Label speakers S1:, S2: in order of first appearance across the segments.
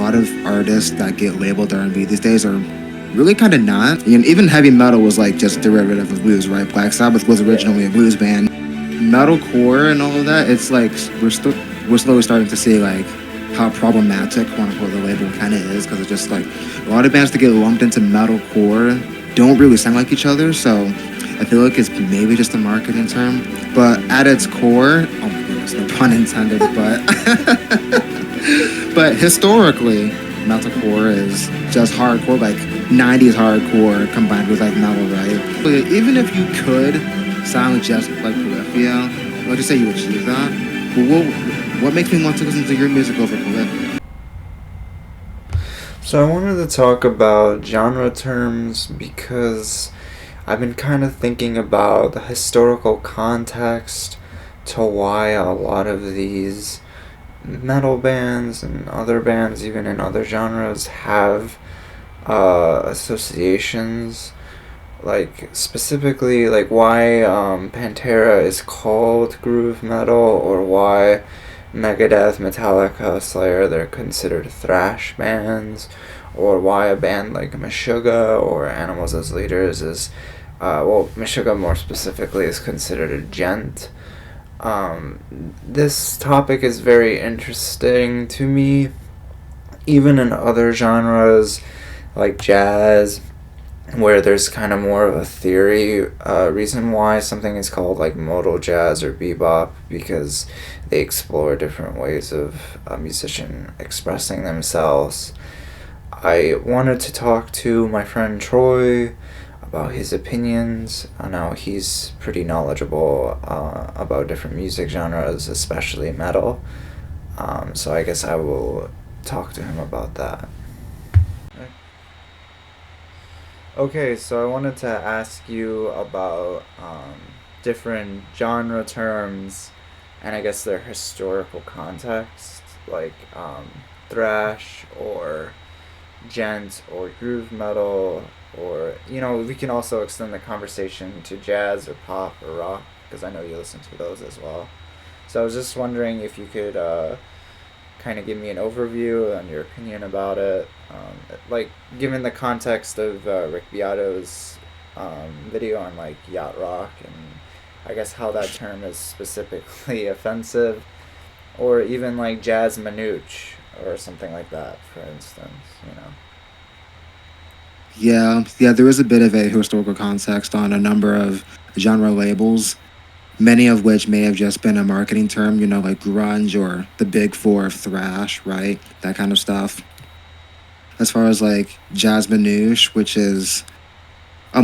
S1: lot of artists that get labeled R&B these days are really kind of not. And even heavy metal was like just derivative of blues, right? Black Sabbath was originally a blues band. Metalcore and all of that, it's like we're slowly starting to see like how problematic quote unquote the label kind of is, because it's just like a lot of bands that get lumped into metalcore don't really sound like each other. So I feel like it's maybe just a marketing term, but at its core, oh my goodness, no pun intended, but historically, metalcore is just hardcore, like 90s hardcore combined with like metal, right? But even if you could sound just like Polyphia, let's just say you achieve that, but what makes me want to listen to your music over Polyphia?
S2: So I wanted to talk about genre terms because I've been kind of thinking about the historical context to why a lot of these metal bands and other bands, even in other genres, have associations. Like, specifically, like why Pantera is called groove metal, or why Megadeth, Metallica, Slayer, they're considered thrash bands, or why a band like Meshuggah or Animals as Leaders is, Meshuggah more specifically is considered a gent. This topic is very interesting to me, even in other genres like jazz, where there's kind of more of a theory reason why something is called like modal jazz or bebop, because they explore different ways of a musician expressing themselves. I wanted to talk to my friend Troy about his opinions. I know he's pretty knowledgeable about different music genres, especially metal. So I guess I will talk to him about that. Okay, so I wanted to ask you about different genre terms and I guess their historical context, like thrash or gent or groove metal, or, we can also extend the conversation to jazz or pop or rock, because I know you listen to those as well. So I was just wondering if you could kind of give me an overview and your opinion about it, like given the context of Rick Beato's video on like yacht rock, and I guess how that term is specifically offensive, or even like jazz manouche or something like that, for instance.
S1: Yeah, there is a bit of a historical context on a number of genre labels, many of which may have just been a marketing term, like grunge or the big four of thrash, right? That kind of stuff. As far as like jazz manouche, which is a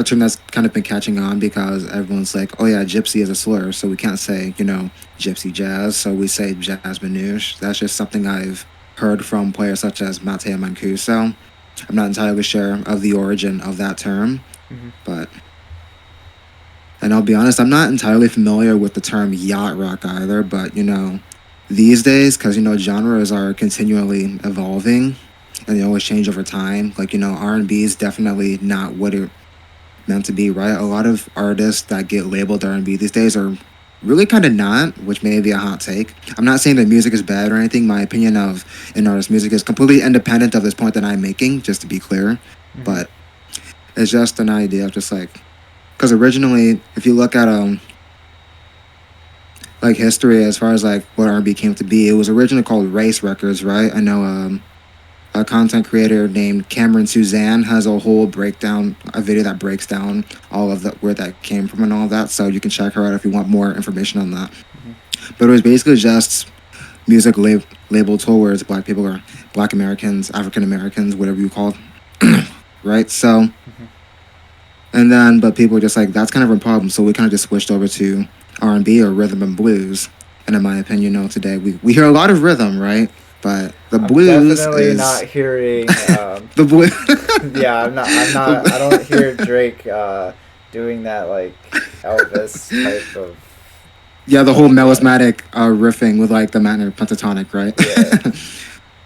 S1: term that's kind of been catching on because everyone's like, oh yeah, gypsy is a slur, so we can't say, gypsy jazz, so we say jazz manouche. That's just something I've heard from players such as Matteo Mancuso. I'm not entirely sure of the origin of that term,
S2: Mm-hmm.
S1: but and I'll be honest, I'm not entirely familiar with the term yacht rock either, but these days, because genres are continually evolving and they always change over time. Like R&B is definitely not what it meant to be, right? A lot of artists that get labeled R&B these days are really kind of not, which may be a hot take. I'm not saying that music is bad or anything. My opinion of an artist's music is completely independent of this point that I'm making, just to be clear.
S2: Mm-hmm.
S1: But it's just an idea of just like, because originally, if you look at like history as far as like what R&B came to be, it was originally called Race Records, right? I know a content creator named Cameron Suzanne has a whole breakdown, a video that breaks down all of where that came from and all of that. So you can check her out if you want more information on that.
S2: Mm-hmm.
S1: But it was basically just music labeled towards Black people or Black Americans, African Americans, whatever you call it, right? So.
S2: Mm-hmm.
S1: And then, but people were just like, that's kind of a problem. So we kind of just switched over to R&B or rhythm and blues. And in my opinion, today we hear a lot of rhythm, right? But the
S2: I'm
S1: blues
S2: definitely
S1: is
S2: not hearing.
S1: the blues.
S2: Yeah, I'm not. I'm not. I don't hear Drake doing that like Elvis type of.
S1: Yeah, the whole melismatic riffing with like the minor pentatonic, right?
S2: Yeah.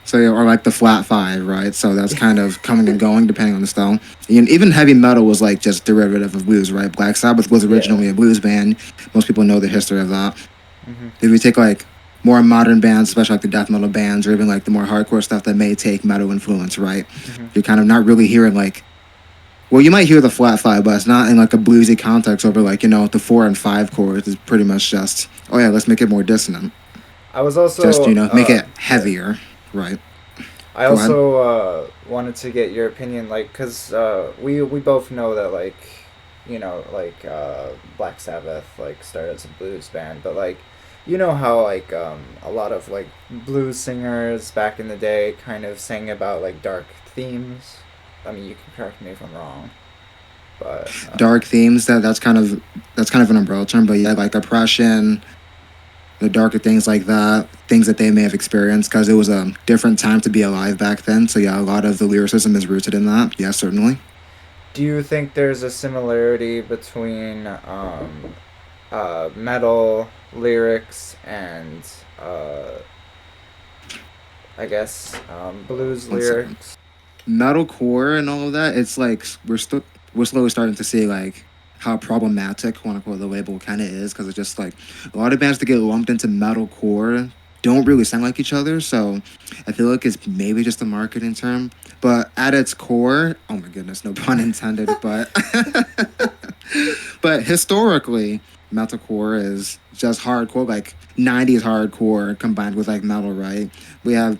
S1: So yeah, or like the flat five, right? So that's kind of coming and going depending on the style. And even heavy metal was like just derivative of blues, right? Black Sabbath was originally a blues band. Most people know the history of that.
S2: Mm-hmm.
S1: If you take like more modern bands, especially like the death metal bands, or even like the more hardcore stuff that may take metal influence, right?
S2: Hmm.
S1: You're kind of not really hearing like, well, you might hear the flat five, but it's not in like a bluesy context over like, the 4 and 5 chords. It's pretty much just, oh yeah, let's make it more dissonant.
S2: I was
S1: Just,
S2: also
S1: make it
S2: yeah.
S1: heavier, right?
S2: I
S1: Go ahead.
S2: also wanted to get your opinion, like, cause we both know that like, Black Sabbath like started as a blues band, but like, you know how like a lot of like blues singers back in the day kind of sang about like dark themes. I mean, you can correct me if I'm wrong, but
S1: Dark themes, that's kind of an umbrella term, but yeah, like oppression, the darker things like that, things that they may have experienced because it was a different time to be alive back then. So yeah, a lot of the lyricism is rooted in that. Yeah, certainly.
S2: do you think there's a similarity between metal lyrics and uh, I guess blues
S1: 1 second.
S2: lyrics?
S1: Metalcore and all of that, it's like we're slowly starting to see like how problematic quote unquote the label kind of is because it's just like a lot of bands that get lumped into metalcore don't really sound like each other. So I feel like it's maybe just a marketing term, but at its core, oh my goodness, no pun intended, but but historically, metalcore is just hardcore, like '90s hardcore combined with like metal, right? We have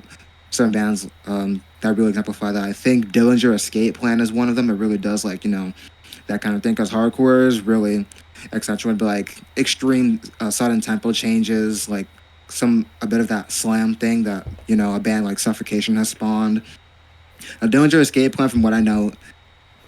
S1: certain bands that really exemplify that. I think Dillinger Escape Plan is one of them. It really does like that kind of thing because hardcore is really accentuated by like extreme sudden tempo changes, like a bit of that slam thing that a band like Suffocation has spawned. A Dillinger Escape Plan, from what I know,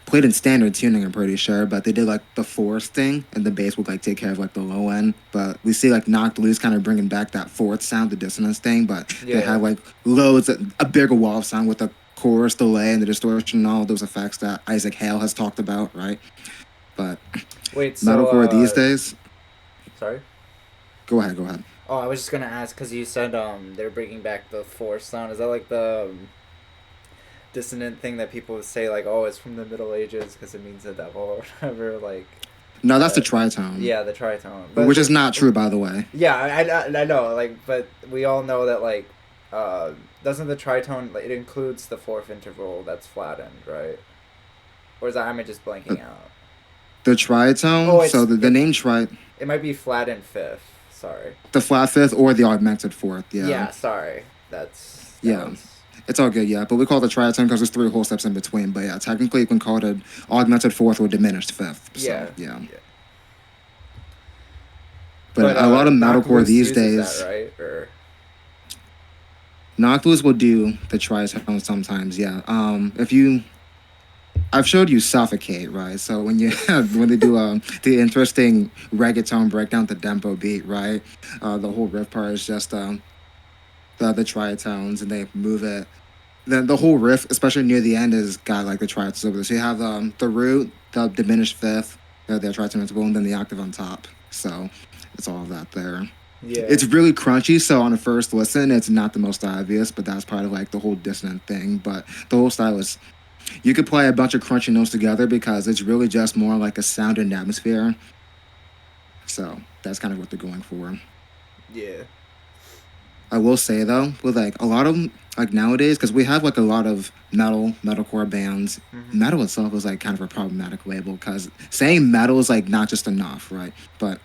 S1: played in standard tuning, I'm pretty sure, but they did like the fourth thing, and the bass would like take care of like the low end. But we see like Knocked Loose kind of bringing back that fourth sound, the dissonance thing, but they
S2: Yeah.
S1: have like loads, a bigger wall of sound with the chorus delay and the distortion and all those effects that Isaac Hale has talked about, right? But
S2: Wait. So
S1: metalcore these days,
S2: sorry.
S1: go ahead, go ahead.
S2: Oh, I was just gonna ask because you said they're bringing back the fourth sound. Is that like the dissonant thing that people say like, oh, it's from the Middle Ages because it means the devil or whatever? Like,
S1: No, that's the tritone,
S2: yeah, the tritone.
S1: which is not true, by the way.
S2: Yeah, I know, like, but we all know that, like, doesn't the tritone, like, it includes the fourth interval that's flattened, right? Or is that, am I just
S1: Uh,
S2: blanking out?
S1: The tritone,
S2: Oh,
S1: so the name
S2: it might be flattened fifth. Sorry.
S1: the flat fifth or the augmented fourth, yeah.
S2: Yeah, sorry. That
S1: Yeah.
S2: was.
S1: It's all good, yeah. But we call it a tritone because there's three whole steps in between. But yeah, technically you can call it an augmented fourth or diminished fifth. So
S2: Yeah.
S1: yeah.
S2: Yeah.
S1: But
S2: But,
S1: a lot of
S2: Knock
S1: metalcore
S2: Loose
S1: these
S2: uses that,
S1: days,
S2: right? Or.
S1: Noctilus will do the tritone sometimes. Yeah. If you, I've showed you suffocate, right? So when you when they do the interesting reggaeton breakdown, the tempo beat, right? The whole riff part is just the tritones, and they move it. Then the whole riff, especially near the end, is got like the tritones over there. So you have the root, the diminished fifth, the tritone interval, and then the octave on top. So it's all of that there.
S2: Yeah.
S1: It's really crunchy, so on a first listen, it's not the most obvious, but that's part of like the whole dissonant thing. But the whole style is you could play a bunch of crunchy notes together because it's really just more like a sound and atmosphere. So that's kind of what they're going for.
S2: Yeah.
S1: I will say though, with like a lot of like nowadays, because we have like a lot of metalcore bands.
S2: Mm-hmm.
S1: Metal itself is like kind of a problematic label because saying metal is like not just enough, right? But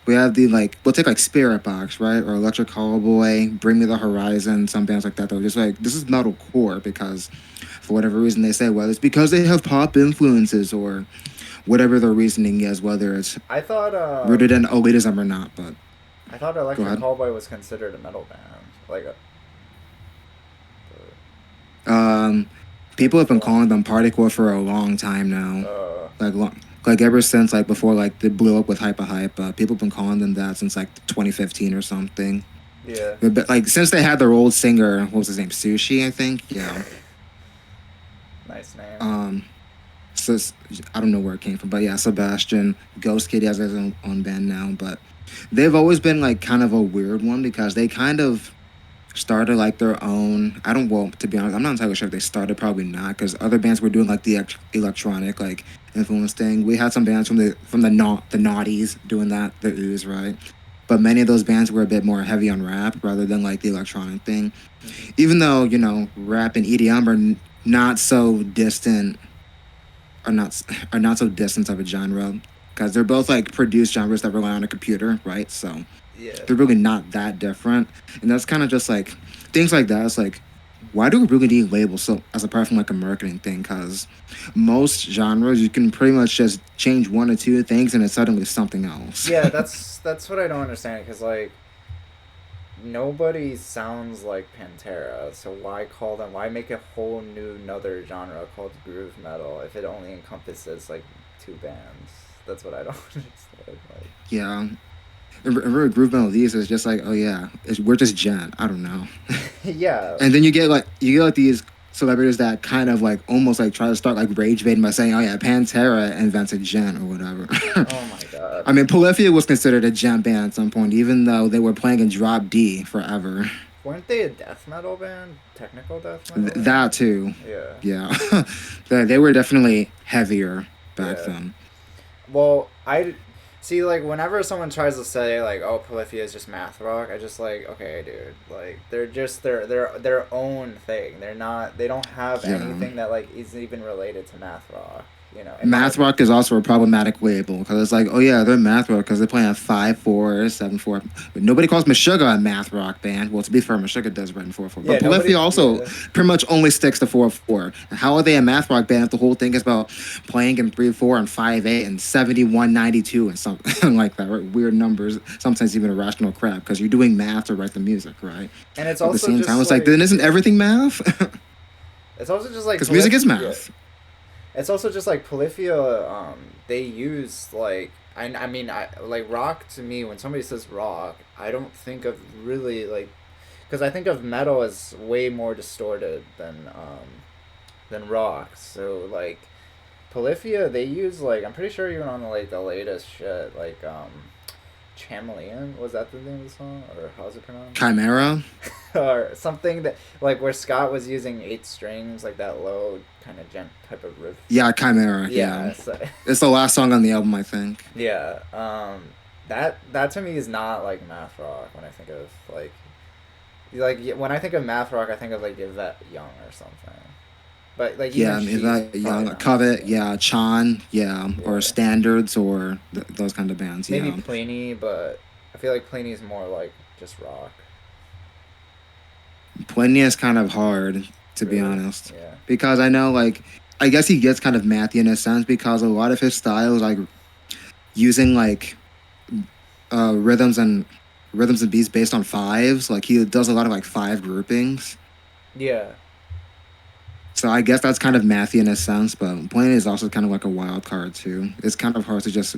S1: we have the like we'll take like Spirit Box, right, or Electric Callboy, Bring Me the Horizon, some bands like that. They're just like this is metalcore because for whatever reason they say, whether it's because they have pop influences or whatever their reasoning is, whether it's
S2: I thought,
S1: rooted in elitism or not. But
S2: I thought
S1: go
S2: Electric
S1: ahead.
S2: Callboy was considered a metal band. Like a.
S1: Um,
S2: Like
S1: People have been
S2: before.
S1: calling them partycore for a long time now.
S2: Uh,
S1: Like like ever since like before like they blew up with Hyper Hype. People have been calling them that since like 2015 or something.
S2: yeah.
S1: But like since they had their old singer, what was his name? Sushi, I think. Yeah.
S2: Nice name.
S1: Um. So I don't know where it came from, but yeah, Sebastian Ghost Kid has his own band now, but they've always been like kind of a weird one because they kind of started like their own. I don't. Well, to be honest, I'm not entirely sure if they started. Probably not, because other bands were doing like the electronic like influence thing. We had some bands from the naughties doing that, the ooze, right? but many of those bands were a bit more heavy on rap rather than like the electronic thing.
S2: Mm-hmm.
S1: Even though rap and EDM are not so distant, are not are not so distant of a genre because they're both like produced genres that rely on a computer, right? So
S2: Yeah.
S1: they're really not that different, and that's kind of just like things like that. It's like, why do we really need labels so as apart from like a marketing thing? Because most genres you can pretty much just change one or two things and it's suddenly something else.
S2: Yeah, that's what I don't understand because like nobody sounds like Pantera, so why call them? Why make a whole new another genre called groove metal if it only encompasses like two bands? That's what I don't understand. Like,
S1: Yeah, and really groove melodies is just like, oh yeah, we're just gent. I don't know.
S2: yeah.
S1: And then you get like these celebrities that kind of like almost like try to start like rage baiting by saying, "Oh yeah, Pantera invented gent or whatever."
S2: Oh my god.
S1: I mean, Polyphia was considered a gent band at some point, even though they were playing in drop D forever.
S2: Weren't they a death metal band? Technical death metal band?
S1: That too,
S2: Yeah.
S1: yeah. They were definitely heavier back
S2: Yeah.
S1: then.
S2: Well, I see. Like, whenever someone tries to say like, "Oh, Polyphia is just math rock," I just like, okay, dude. Like, they're just their own thing. They're not. They don't have
S1: Yeah.
S2: anything that like is even related to math rock. You know, in my
S1: Math rock is also a problematic label because it's like, oh yeah, they're math rock because they're playing at 5/4, 7/4. But nobody calls Meshuggah a math rock band. Well, to be fair, Meshuggah does write in 4/4.
S2: yeah,
S1: But
S2: nobody.
S1: Polyphia also
S2: Yeah,
S1: pretty much only sticks to 4/4. How are they a math rock band if the whole thing is about playing in 3/4 and 5/8 and 71/92 and something like that? Right? Weird numbers, sometimes even irrational crap because you're doing math to write the music, right?
S2: and it's
S1: But at the
S2: also
S1: same time,
S2: just
S1: it's like,
S2: like
S1: then isn't everything math?
S2: it's also just like
S1: Because music is
S2: Yeah.
S1: math.
S2: It's also just like Polyphia. They use like I mean I like rock to me. When somebody says rock, I don't think of really like because I think of metal as way more distorted than rock. So like Polyphia, they use like I'm pretty sure even on the latest shit like Chameleon, was that the name of the song or how's it pronounced?
S1: Chimera.
S2: Or something that like where Scott was using eight strings like that low kind of gent type of riff.
S1: Yeah, Chimera.
S2: Yeah,
S1: Yeah.
S2: so,
S1: It's the last song on the album, I think.
S2: yeah. That to me is not like math rock when I think of when I think of math rock I think of like Yvette Young or something. But like
S1: Yeah,
S2: even
S1: I mean,
S2: she's
S1: that
S2: probably
S1: Young,
S2: not.
S1: Covet,
S2: Yeah.
S1: yeah, Chan, yeah, or
S2: Yeah.
S1: Standards, or those kind of bands,
S2: Maybe
S1: yeah.
S2: Pliny, but I feel like Pliny's more like just rock.
S1: Plenty is kind of hard, to be
S2: Really?
S1: honest,
S2: Yeah.
S1: because I know, like, I guess he gets kind of mathy in a sense because a lot of his style is like using like rhythms and beats based on fives. Like he does a lot of like five groupings.
S2: Yeah.
S1: So I guess that's kind of mathy in a sense, but Plenty is also kind of like a wild card too. It's kind of hard to just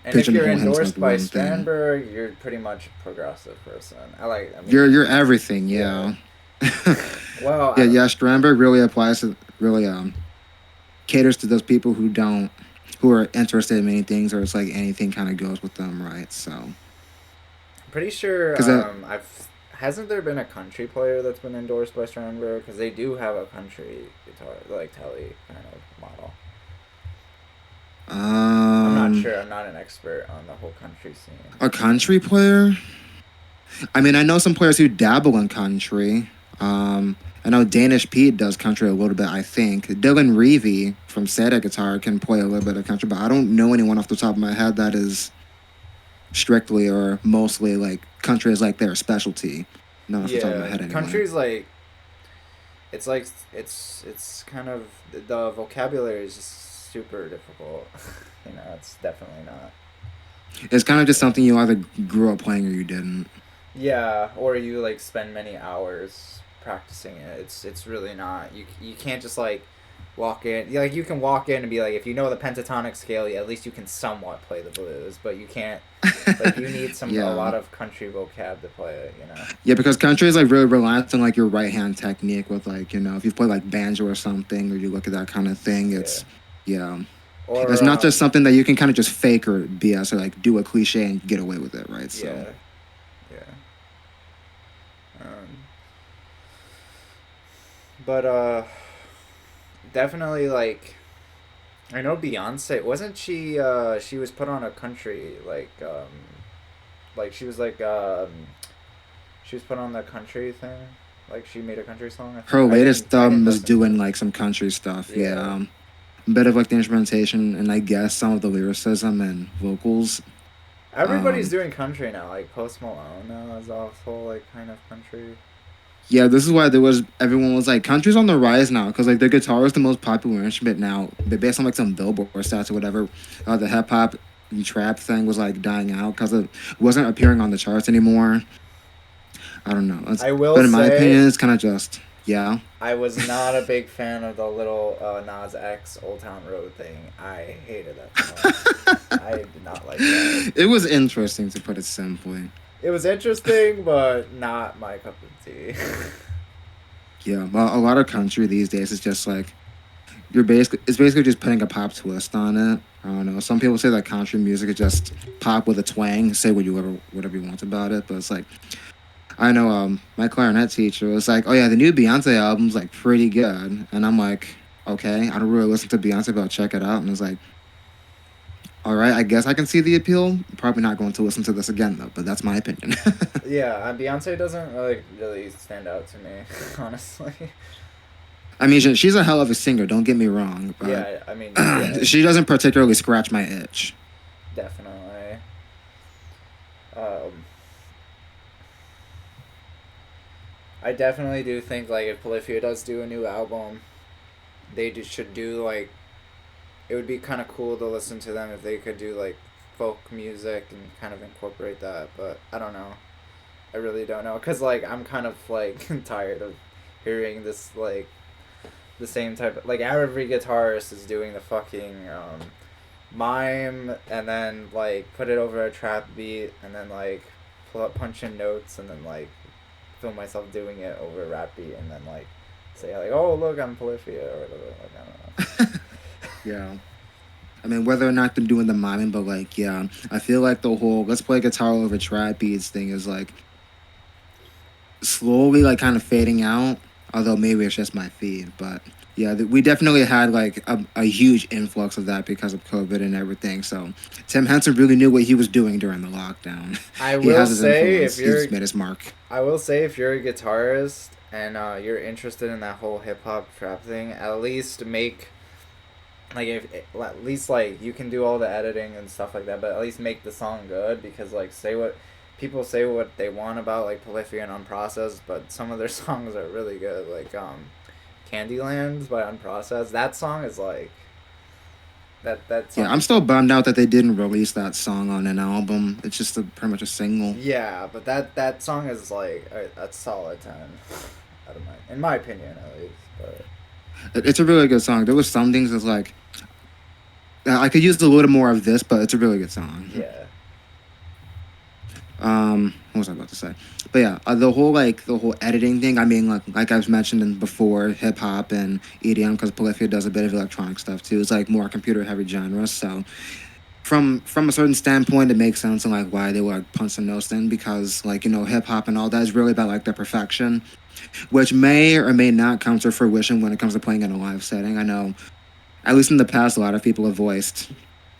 S2: And if you're
S1: pigeonhole him to like
S2: endorsed by
S1: one thing.
S2: Strandberg, you're pretty much a progressive person. I mean,
S1: You're everything,
S2: yeah.
S1: yeah.
S2: Well,
S1: Yeah,
S2: I don't.
S1: yeah. Stramberg really applies to really caters to those people who are interested in many things, or it's like anything kind of goes with them, right? So
S2: Pretty sure
S1: because
S2: I've hasn't there been a country player that's been endorsed by Strandberg because they do have a country guitar like Telly kind of model. I'm not
S1: um
S2: sure. I'm not an expert on the whole country scene.
S1: a country player. I mean, I know some players who dabble in country. I know Danish Pete does country a little bit. I think Dylan Reevy from Seta Guitar can play a little bit of country, but I don't know anyone off the top of my head that is strictly or mostly like country is like their specialty. Not off the top of my
S2: Yeah,
S1: head, anyway.
S2: country's like it's kind of the vocabulary is just super difficult. It's definitely not.
S1: It's kind of just something you either grew up playing or you didn't.
S2: Yeah, or you like spend many hours practicing it. It's really not. You can't just like walk in. Like you can walk in and be like, if you know the pentatonic scale, at least you can somewhat play the blues. But you can't. Like you need a
S1: Yeah.
S2: lot of country vocab to play it.
S1: Yeah, because country is like really reliant on like your right hand technique with like, if you play like banjo or something or you look at that kind of thing,
S2: Yeah.
S1: yeah.
S2: Or
S1: It's not just something that you can kind of just fake or BS or like do a cliche and get away with it, right? So
S2: yeah, yeah. Um, but definitely like I know Beyonce wasn't she? She was put on a country like like she was put on the country thing. Like she made a country song. I think
S1: Her latest
S2: I didn't
S1: was
S2: listen to
S1: doing
S2: it.
S1: like some country stuff.
S2: Yeah.
S1: Yeah, a bit of like the instrumentation and I guess some of the lyricism and vocals.
S2: Everybody's
S1: Um,
S2: doing country now. Like Post Malone now is also like kind of country.
S1: yeah, this is why there was everyone was like country's on the rise now because like the guitar is the most popular instrument now. But based on like some Billboard stats or whatever, the hip hop and trap thing was like dying out because it wasn't appearing on the charts anymore. I don't know.
S2: I will
S1: But in my
S2: say
S1: opinion, it's kind of just yeah.
S2: I was not a big fan of the little Nas X Old Town Road thing. I hated that song. I did not like that.
S1: It was interesting to put it simply.
S2: It was interesting, but not my cup of tea.
S1: Yeah, well, a lot of country these days is just like it's basically just putting a pop twist on it. I don't know. Some people say that country music is just pop with a twang. Say whatever you want about it, but it's like I know my clarinet teacher was like, "Oh yeah, the new Beyonce album's like pretty good," and I'm like, "Okay, I don't really listen to Beyonce, but I'll check it out." And it's like, "All right, I guess I can see the appeal. Probably not going to listen to this again though, but that's my opinion."
S2: Yeah, Beyonce doesn't really stand out to me, honestly.
S1: I mean, she's a hell of a singer. Don't get me wrong, but
S2: Yeah, I mean, yeah,
S1: she doesn't particularly scratch my itch.
S2: definitely. Um, I definitely do think like if Polyphia does do a new album, should do like it would be kind of cool to listen to them if they could do like folk music and kind of incorporate that. But I don't know. I really don't know because like I'm kind of like tired of hearing this like the same type of like every guitarist is doing the fucking mime and then like put it over a trap beat and then like punch in notes and then like film myself doing it over a rap beat and then like say like oh look I'm Polyphia or whatever like I don't know.
S1: Yeah. I mean, whether or not they're doing the miming, but like, yeah, I feel like the whole let's play guitar over trap beats thing is like slowly like kind of fading out. Although maybe it's just my feed, but yeah, we definitely had like a huge influx of that because of COVID and everything. So Tim Henson really knew what he was doing during the lockdown.
S2: I
S1: He
S2: will
S1: has his
S2: say
S1: influence. He's made his mark.
S2: I will say if you're a guitarist and you're interested in that whole hip hop trap thing, at least make like if at least like you can do all the editing and stuff like that, but at least make the song good because like say what people say what they want about like Polyphia and Unprocessed, but some of their songs are really good. Like Candyland by Unprocessed. That song is like that
S1: Yeah,
S2: song
S1: I'm
S2: is
S1: still bummed out that they didn't release that song on an album. It's just pretty much a single.
S2: yeah, but that song is like a solid 10 out of my in my opinion at least. But
S1: It's a really good song. There was some things that's like I could use a little more of this, but it's a really good song.
S2: yeah.
S1: What was I about to say? But yeah, the whole editing thing. I mean, like I've mentioned before, hip hop and EDM because Polyphia does a bit of electronic stuff too. It's like more computer heavy genres. So from a certain standpoint, it makes sense and like why they were like punching those in because like hip hop and all that is really about like the perfection, which may or may not come to fruition when it comes to playing in a live setting. I know, at least in the past, a lot of people have voiced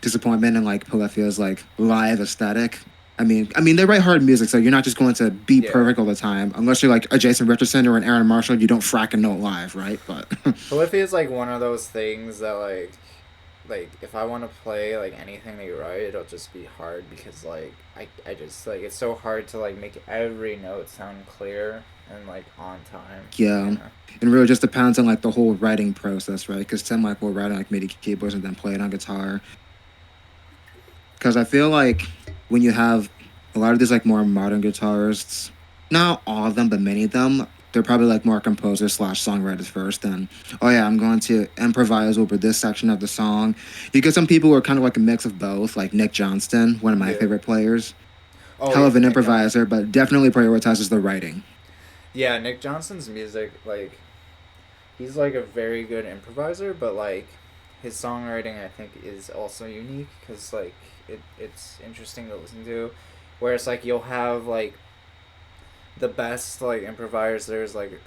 S1: disappointment in like Polyphia's like live aesthetic. I mean, they write hard music, so you're not just going to be
S2: Yeah.
S1: perfect all the time, unless you're like a Jason Richardson or an Aaron Marshall. You don't fracking know it live, right? But
S2: Polyphia is like one of those things that like if I want to play like anything they write, it'll just be hard because like I just like it's so hard to like make every note sound clear and like on time. You
S1: yeah,
S2: know?
S1: it really just depends on like the whole writing process, right? Because Tim like will write on like MIDI keyboards and then play it on guitar. Because I feel like when you have a lot of these like more modern guitarists, not all of them, but many of them, they're probably like more composers slash songwriters first. Then, oh yeah, I'm going to improvise over this section of the song. You get some people who are kind of like a mix of both, like Nick Johnston, one of my
S2: Yeah.
S1: favorite players,
S2: Oh
S1: hell
S2: yeah,
S1: of an
S2: Nick
S1: improviser,
S2: Johnson.
S1: but definitely prioritizes the writing.
S2: Yeah, Nick Johnson's music like he's like a very good improviser, but like his songwriting I think is also unique because like it's interesting to listen to, whereas like you'll have like the best like improvisers like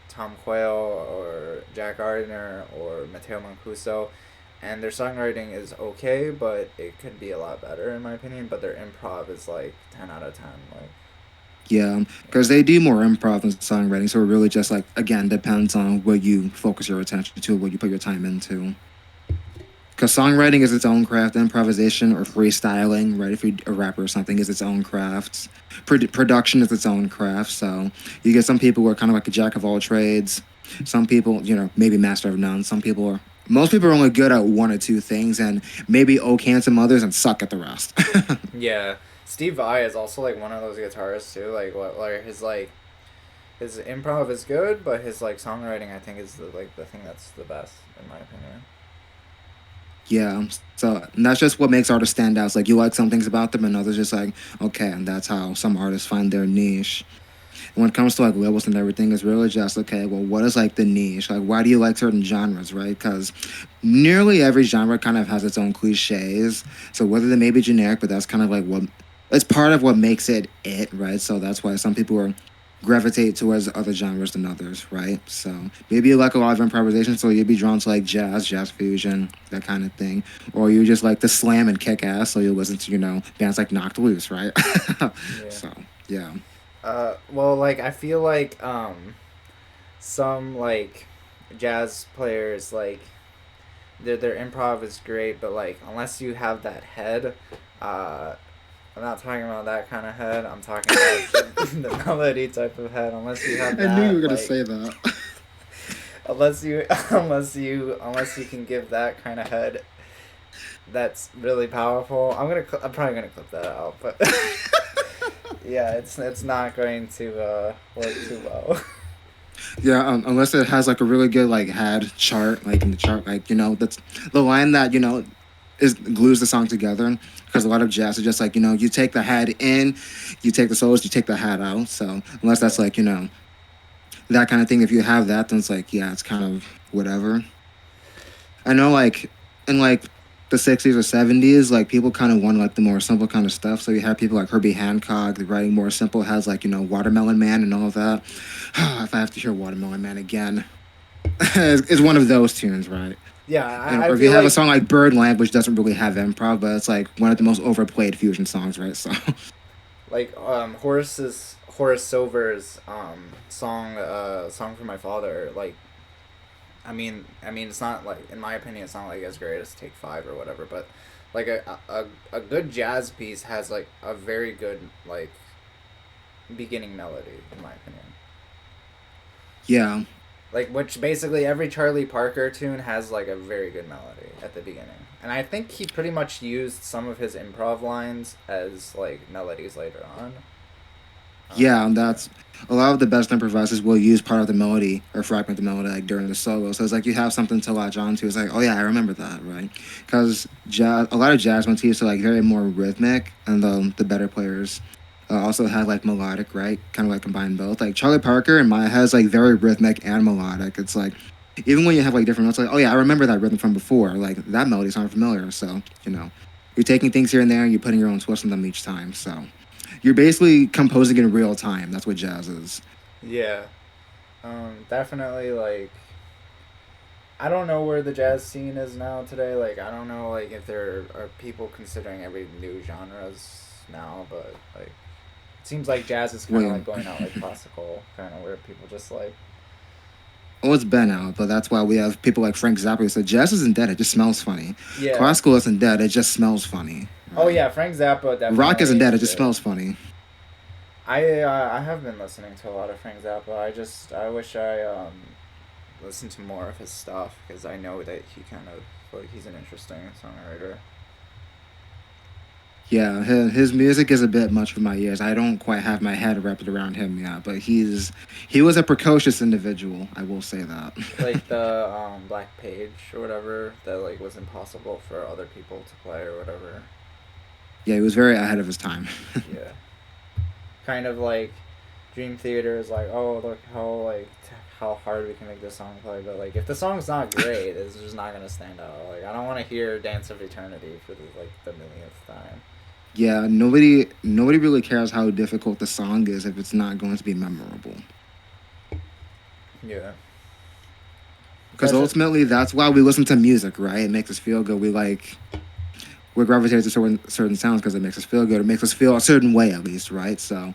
S2: Tom Quayle or Jack Gardner or Matteo Mancuso, and their songwriting is okay, but it could be a lot better in my opinion. But their improv is like 10 out of 10. Like,
S1: Yeah, because
S2: yeah,
S1: they do more improv than songwriting, so it really just like again depends on what you focus your attention to, what you put your time into. Because songwriting is its own craft, improvisation or freestyling, right? If you're a rapper or something, is its own craft. Production is its own craft. So you get some people who are kind of like a jack of all trades. Some people, maybe master of none. Some people are. Most people are only good at one or two things, and maybe okay at some others and suck at the rest.
S2: yeah. Steve Vai is also like one of those guitarists too. His improv is good, but his like songwriting I think is the thing that's the best in my opinion.
S1: Yeah, so and that's just what makes artists stand out. It's like you like some things about them, and others just like okay, and that's how some artists find their niche. When it comes to like labels and everything, it's really just okay. Well, what is like the niche? Like, why do you like certain genres, right? Because nearly every genre kind of has its own cliches. So whether they may be generic, but that's kind of like what it's part of what makes it, right? So that's why some people are gravitate towards other genres than others, right? So maybe you like a lot of improvisation, so you'd be drawn to like jazz fusion, that kind of thing, or you just like the slam and kick ass, so you listen to bands like Knocked Loose, right?
S2: Yeah.
S1: So yeah.
S2: Well, like I feel like some like jazz players like their improv is great, but like unless you have that head, uh, I'm not talking about that kind of head. I'm talking about the melody type of head. Unless you have
S1: I knew you were
S2: that,
S1: gonna
S2: like,
S1: say that.
S2: unless you can give that kind of head, that's really powerful. I'm probably gonna clip that out, but yeah, it's not going to work too well.
S1: Yeah, unless it has like a really good like head chart, like in the chart, like that's the line that is glues the song together. Because a lot of jazz is just like you take the head in, you take the solos, you take the head out. So unless that's
S2: Yeah.
S1: like that kind of thing, if you have that, then it's like yeah, it's kind of whatever. I know like in like the 60s or 70s, like people kind of want like the more simple kind of stuff. So you have people like Herbie Hancock writing more simple, has like Watermelon Man and all of that. If I have to hear Watermelon Man again, it's one of those tunes, right?
S2: Yeah,
S1: And
S2: I
S1: or if you
S2: feel
S1: have a
S2: like
S1: song like Birdland, which doesn't really have improv, but it's like one of the most overplayed fusion songs, right? So
S2: Horace Silver's song for my father. Like, I mean, it's not like, in my opinion, it's not like as great as Take Five or whatever. But like a good jazz piece has like a very good like beginning melody, in my opinion.
S1: yeah,
S2: Like, which basically every Charlie Parker tune has like a very good melody at the beginning, and I think he pretty much used some of his improv lines as like melodies later on.
S1: yeah, and
S2: Yeah.
S1: that's a lot of the best improvisers will use part of the melody or fragment of the melody like during the solo. So it's like you have something to latch on to. It's like, oh yeah, I remember that, right? Because jazz, a lot of jazz motifs are like very more rhythmic, and the better players also have like melodic, right? Kind of like combine both. Like Charlie Parker in my head is like very rhythmic and melodic. It's like even when you have like different notes, like oh yeah, I remember that rhythm from before. Like that melody sounds familiar. So you're taking things here and there, and you're putting your own twist on them each time. So you're basically composing in real time. That's what jazz is.
S2: Yeah. Definitely like I don't know where the jazz scene is now today. Like I don't know like if there are people considering every new genres now, but like it seems like jazz is kind of
S1: Well,
S2: like going out like classical, kind of where people just like
S1: oh, it's been out, but that's why we have people like Frank Zappa who said jazz isn't dead; it just smells funny.
S2: yeah.
S1: Classical isn't dead; it just smells funny.
S2: Oh
S1: Right?
S2: yeah, Frank Zappa
S1: Rock
S2: definitely
S1: isn't dead; it
S2: is
S1: just
S2: good.
S1: smells funny.
S2: I have been listening to a lot of Frank Zappa. I wish I listened to more of his stuff because I know that he kind of like he's an interesting songwriter.
S1: Yeah, his music is a bit much for my ears. I don't quite have my head wrapped around him yet, but he was a precocious individual. I will say that.
S2: Like the Black Page or whatever that like was impossible for other people to play or whatever.
S1: Yeah, he was very ahead of his time.
S2: Yeah, kind of like Dream Theater is like, oh look how like how hard we can make this song play, but like if the song's not great, it's just not gonna stand out. Like I don't want to hear Dance of Eternity for the millionth time.
S1: Yeah, nobody really cares how difficult the song is if it's not going to be memorable.
S2: Yeah.
S1: Because
S2: That's just
S1: ultimately, that's why we listen to music, right? It makes us feel good. We gravitate to certain sounds because it makes us feel good. It makes us feel a certain way, at least, right? So,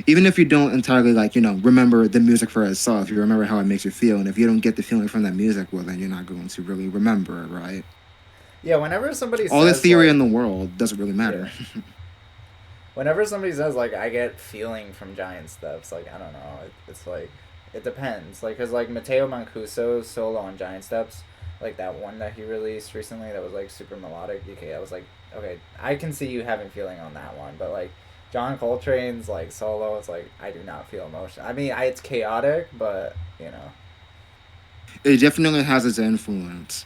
S1: even if you don't entirely remember the music for itself, you remember how it makes you feel, and if you don't get the feeling from that music, well, then you're not going to really remember it, right?
S2: yeah. Whenever somebody
S1: All the
S2: says
S1: theory in
S2: like
S1: the world doesn't really matter.
S2: yeah, whenever somebody says like I get feeling from giant steps, like I don't know, it's like it depends. Like because like Matteo Mancuso's solo on giant steps, like that one that he released recently that was like super melodic. Okay, I was like, okay, I can see you having feeling on that one, but like John Coltrane's like solo, it's like I do not feel emotion. I mean, it's chaotic, but you know.
S1: It definitely has its influence,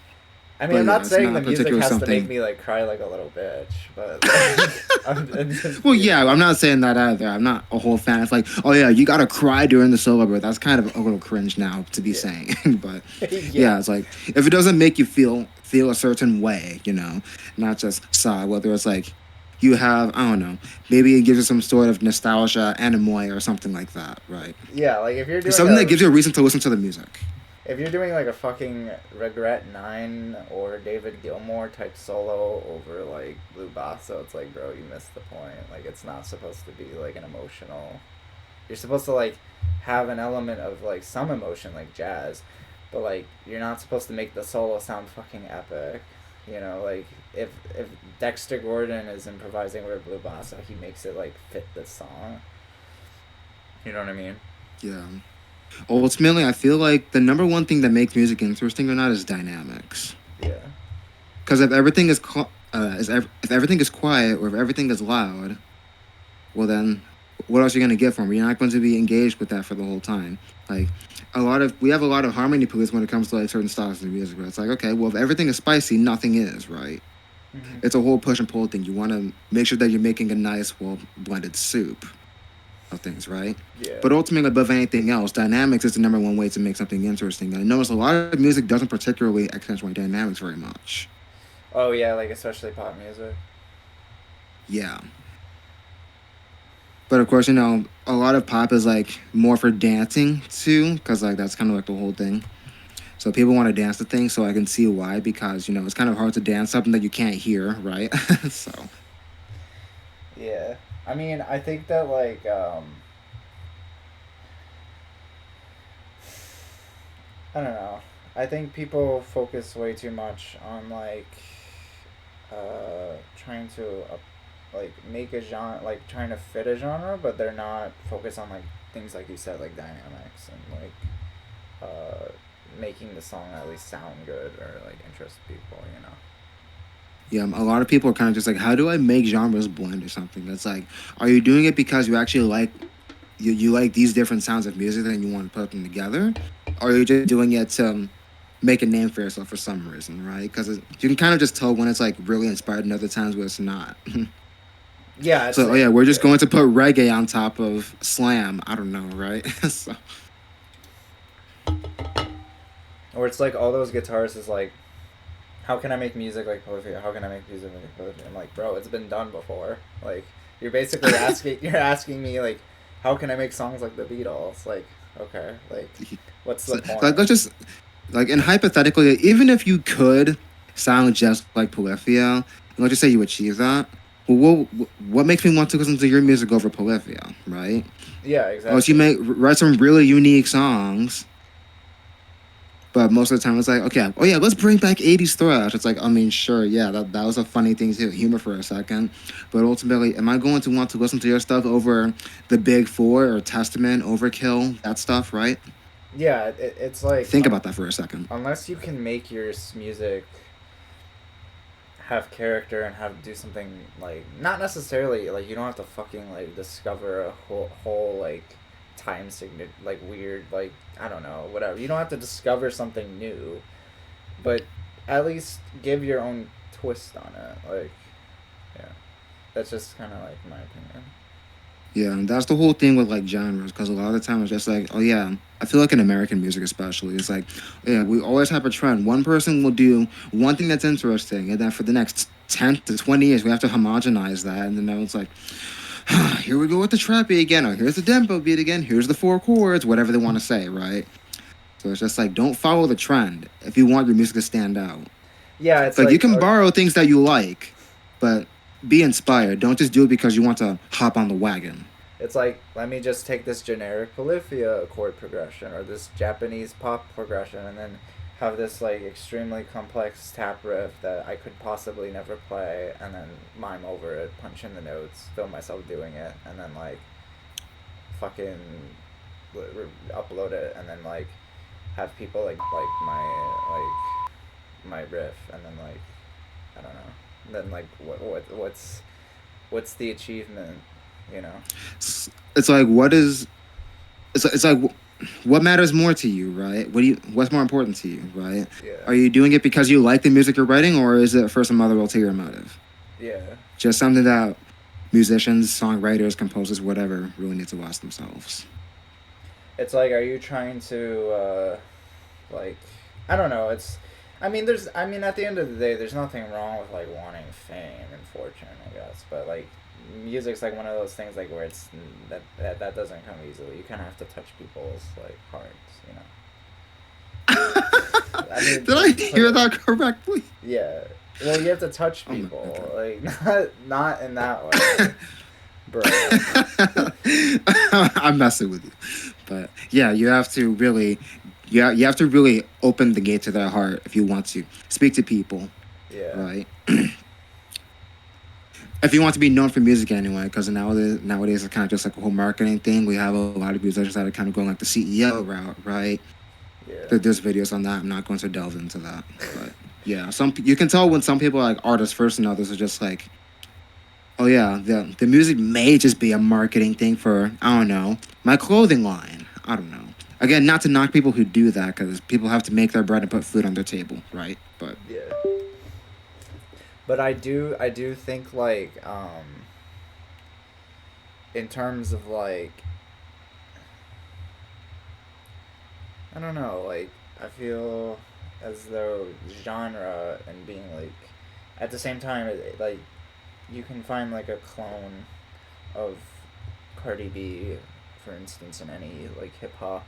S2: I mean,
S1: but
S2: I'm
S1: yeah,
S2: not
S1: it's
S2: saying the
S1: not
S2: music
S1: particularly
S2: has to make
S1: something.
S2: me like cry like a little bitch, but like, I'm just,
S1: Well,
S2: you
S1: yeah,
S2: know,
S1: I'm not saying that either. I'm not a whole fan. It's like, oh yeah, you gotta cry during the solo, but that's kind of a little cringe now to be
S2: yeah,
S1: saying. But
S2: yeah,
S1: yeah, it's like if it doesn't make you feel a certain way, not just sigh. Whether it's like you have, I don't know, maybe it gives you some sort of nostalgia, anime, or something like that, right?
S2: yeah. Like
S1: It's something that gives you a reason to listen to the music.
S2: if you're doing like a fucking Regret Nine or David Gilmour type solo over like Blue Basso, it's like, bro, you missed the point. Like, it's not supposed to be like an emotional. You're supposed to like have an element of like some emotion, like jazz, but like you're not supposed to make the solo sound fucking epic. You know, like if Dexter Gordon is improvising over Blue Basso, he makes it like fit the song. You know what I mean?
S1: Yeah. Ultimately, I feel like the number one thing that makes music interesting or not is dynamics.
S2: Yeah.
S1: Because if everything is quiet or if everything is loud, well then, what else are you gonna get from it? You're not going to be engaged with that for the whole time. Like we have a lot of harmony police when it comes to like certain styles of music. Where it's like, okay, well if everything is spicy, nothing is right.
S2: Mm-hmm.
S1: It's a whole push and pull thing. You want to make sure that you're making a nice, well blended soup of things, right?
S2: Yeah.
S1: But ultimately, above anything else, dynamics is the number one way to make something interesting. And I notice a lot of music doesn't particularly accentuate dynamics very much.
S2: Oh yeah, like especially pop music.
S1: Yeah. But of course, a lot of pop is like more for dancing too, because like that's kind of like the whole thing. So people want to dance to things, so I can see why, because it's kind of hard to dance something that you can't hear, right? So
S2: Yeah. I mean, I think that like I don't know. I think people focus way too much on like trying to like make a genre, like trying to fit a genre, but they're not focused on like things like you said, like dynamics and like making the song at least sound good or like interest people, you know.
S1: yeah, a lot of people are kind of just like, how do I make genres blend or something? It's like, are you doing it because you actually you like these different sounds of music and you want to put them together, or are you just doing it to make a name for yourself for some reason, right? Because you can kind of just tell when it's like really inspired and other times where it's not.
S2: Yeah, it's
S1: So, oh yeah, we're just
S2: yeah.
S1: going to put reggae on top of slam. I don't know, right? So,
S2: Or it's like all those guitarists is like, how can I make music like poetry? How can I make music like poetry? I'm like, bro, it's been done before. Like, you're basically you're asking me like, how can I make songs like the Beatles? Like, okay, like, what's the
S1: so
S2: point?
S1: like let's just and hypothetically, even if you could sound just like Polyphia, and let's just say you achieve that, well, what makes me want to listen to your music over Polyphia, right?
S2: Yeah,
S1: Unless you
S2: exactly.
S1: write some really unique songs. But most of the time, it's like, okay, oh yeah, let's bring back '80s thrash. It's like, I mean, sure, yeah, that was a funny thing too, humor for a second. But ultimately, am I going to want to listen to your stuff over the Big Four or Testament, Overkill, that stuff, right?
S2: Yeah, it's like
S1: Think about that for a second.
S2: unless you can make your music have character and have do something like not necessarily like you don't have to fucking like discover a whole like time signature like weird like I don't know whatever you don't have to discover something new, but at least give your own twist on it. Like, yeah, that's just kind of like my opinion.
S1: Yeah, and that's the whole thing with like genres, because a lot of the time it's just like, oh yeah, I feel like in American music especially, it's like, yeah, we always have a trend. One person will do one thing that's interesting, and then for the next 10 to 20 years, we have to homogenize that, and then now it's like, here we go with the trap beat again, or here's the tempo beat again, here's the four chords, whatever they want to say, right? So it's just like don't follow the trend if you want your music to stand out.
S2: Yeah, it's
S1: Like you
S2: like
S1: can borrow things that you like, but be inspired. Don't just do it because you want to hop on the wagon.
S2: it's like, let me just take this generic polyphia chord progression or this Japanese pop progression and then have this like extremely complex tap riff that I could possibly never play and then mime over it, punch in the notes, film myself doing it, and then like fucking upload it and then like have people my riff and then like I don't know. Then like what's the achievement, you know?
S1: It's like what is it's like what matters more to you, right? What's more important to you, right?
S2: Yeah.
S1: Are you doing it because you like the music you're writing, or is it for some other ulterior motive?
S2: Yeah.
S1: Just something that musicians, songwriters, composers, whatever, really need to ask themselves.
S2: It's like, are you trying to like I don't know, it's I mean at the end of the day there's nothing wrong with like wanting fame and fortune, I guess, but like music's like one of those things like where it's that doesn't come easily. You kind of have to touch people's like hearts, you know. I mean,
S1: Did I hear that correctly?
S2: yeah. Well, you have to touch
S1: Oh my
S2: people,
S1: god.
S2: like not in that way, bro.
S1: I'm messing with you, but yeah, you have to really, you have to really open the gate to their heart if you want to speak to people,
S2: Yeah.
S1: right? If you want to be known for music anyway, because nowadays it's kind of just like a whole marketing thing. We have a lot of musicians that are kind of going like the CEO route, right?
S2: Yeah.
S1: There's videos on that. I'm not going to delve into that, but yeah, some you can tell when some people are like artists first, and others are just like, oh yeah, the music may just be a marketing thing for I don't know my clothing line. I don't know. Again, not to knock people who do that because people have to make their bread and put food on their table, right? But
S2: Yeah. But I do think like in terms of like I don't know, like I feel as though genre and being like at the same time like you can find like a clone of Cardi B, for instance, in any like hip hop,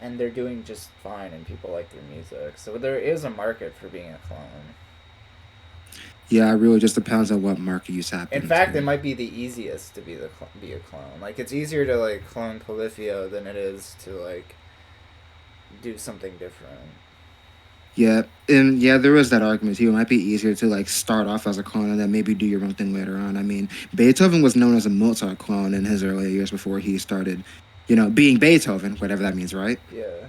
S2: and they're doing just fine, and people like their music. So there is a market for being a clone.
S1: yeah, it really just depends on what market you tap
S2: In fact, it
S1: into.
S2: might be the easiest to be a clone. Like it's easier to like clone Polyphia than it is to like do something different.
S1: Yeah, and yeah, there is that argument too. It might be easier to like start off as a clone and then maybe do your own thing later on. I mean, Beethoven was known as a Mozart clone in his earlier years before he started, being Beethoven, whatever that means, right?
S2: Yeah,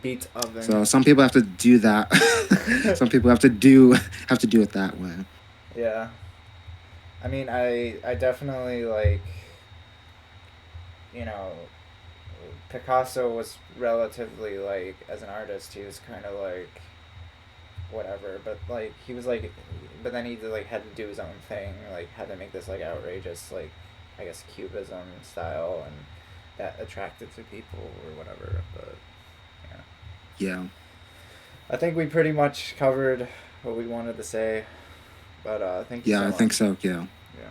S2: beat oven.
S1: So some people have to do that. Some people have to do it that way.
S2: Yeah, I mean, I definitely like you know Picasso was relatively like as an artist he was kind of like whatever, but like he was like, but then he like had to do his own thing, like had to make this like outrageous like I guess cubism style, and that attracted to people or whatever. But yeah,
S1: Yeah,
S2: I think we pretty much covered what we wanted to say. But thank you
S1: yeah,
S2: so
S1: I
S2: much.
S1: think so. Yeah.
S2: Yeah.